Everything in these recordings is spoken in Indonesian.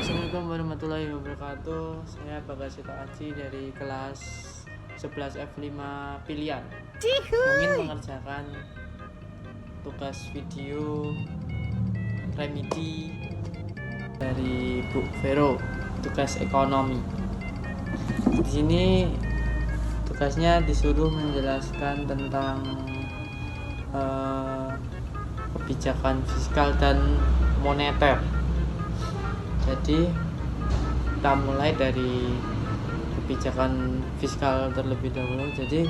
Assalamualaikum warahmatullahi wabarakatuh. Saya Bagasito Aji dari kelas 11 F5 pilihan. Ingin mengerjakan tugas video remedi dari Bu Vero, tugas ekonomi. Di sini tugasnya disuruh menjelaskan tentang kebijakan fiskal dan moneter. Jadi kita mulai dari kebijakan fiskal terlebih dahulu. Jadi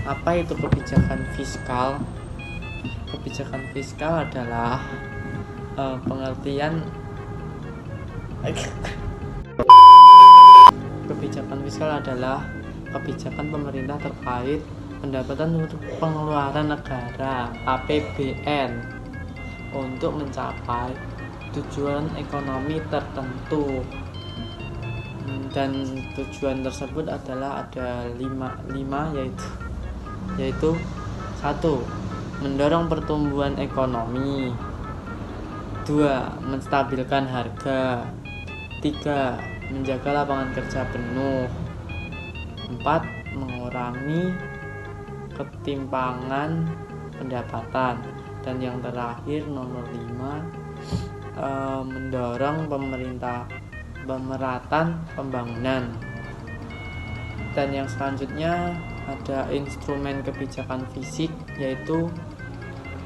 apa itu kebijakan fiskal? Kebijakan fiskal adalah pengertian kebijakan fiskal adalah kebijakan pemerintah terkait pendapatan untuk pengeluaran negara (APBN) untuk mencapai tujuan ekonomi tertentu, dan tujuan tersebut adalah ada lima yaitu 1. Mendorong pertumbuhan ekonomi, 2. Menstabilkan harga, 3. Menjaga lapangan kerja penuh, 4. Mengurangi ketimpangan pendapatan, dan yang terakhir nomor 5, mendorong pemerataan pembangunan. Dan yang selanjutnya ada instrumen kebijakan fisik, yaitu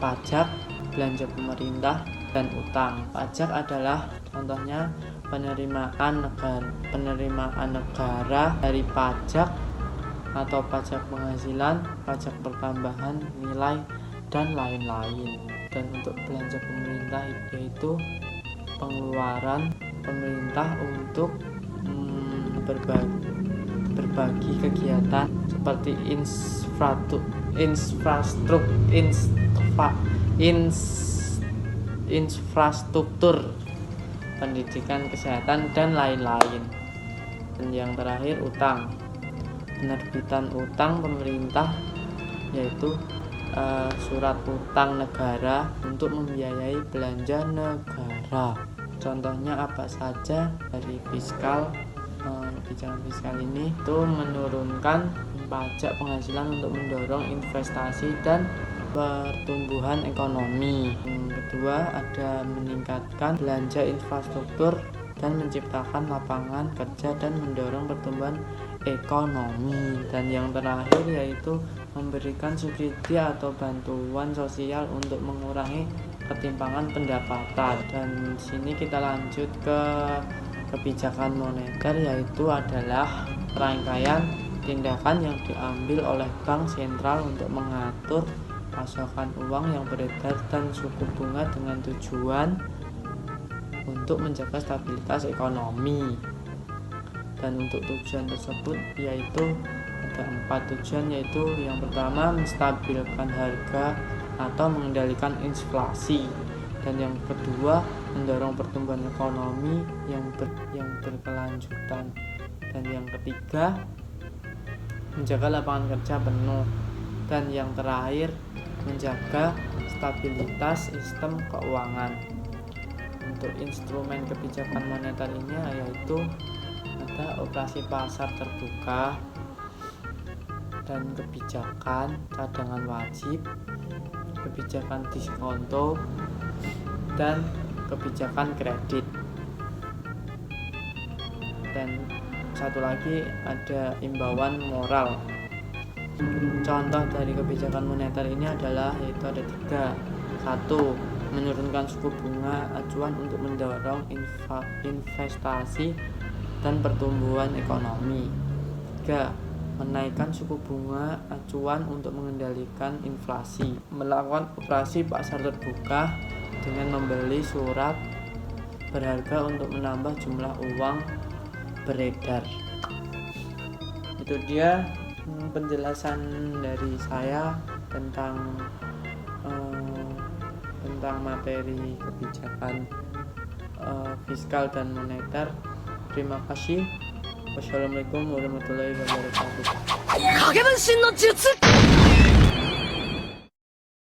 pajak, belanja pemerintah, dan utang. Pajak adalah contohnya penerimaan negara dari pajak atau pajak penghasilan, pajak pertambahan nilai, dan lain-lain. Dan untuk belanja pemerintah yaitu pengeluaran pemerintah untuk berbagi kegiatan seperti infrastruktur, pendidikan, kesehatan, dan lain-lain. Dan yang terakhir utang, penerbitan utang pemerintah, yaitu surat utang negara untuk membiayai belanja negara. Contohnya apa saja dari fiskal? Kebijakan fiskal ini itu menurunkan pajak penghasilan untuk mendorong investasi dan pertumbuhan ekonomi. Yang kedua ada meningkatkan belanja infrastruktur dan menciptakan lapangan kerja dan mendorong pertumbuhan ekonomi. Dan yang terakhir yaitu memberikan subsidi atau bantuan sosial untuk mengurangi ketimpangan pendapatan. Dan di sini kita lanjut ke kebijakan moneter, yaitu adalah rangkaian tindakan yang diambil oleh bank sentral untuk mengatur pasokan uang yang beredar dan suku bunga dengan tujuan untuk menjaga stabilitas ekonomi. Dan untuk tujuan tersebut yaitu ada 4 tujuan, yaitu yang pertama menstabilkan harga atau mengendalikan inflasi, dan yang kedua mendorong pertumbuhan ekonomi yang berkelanjutan, dan yang ketiga menjaga lapangan kerja penuh, dan yang terakhir menjaga stabilitas sistem keuangan. Untuk instrumen kebijakan moneter ini yaitu ada operasi pasar terbuka, dan kebijakan cadangan wajib, kebijakan diskonto, dan kebijakan kredit. Dan satu lagi ada imbauan moral. Contoh dari kebijakan moneter ini adalah yaitu ada 3. 1. Menurunkan suku bunga acuan untuk mendorong investasi dan pertumbuhan ekonomi. 3. Menaikkan suku bunga acuan untuk mengendalikan inflasi. Melakukan operasi pasar terbuka dengan membeli surat berharga untuk menambah jumlah uang beredar. Itu dia penjelasan dari saya tentang materi kebijakan fiskal dan moneter. Terima kasih. Wassalamualaikum warahmatullahi wabarakatuh.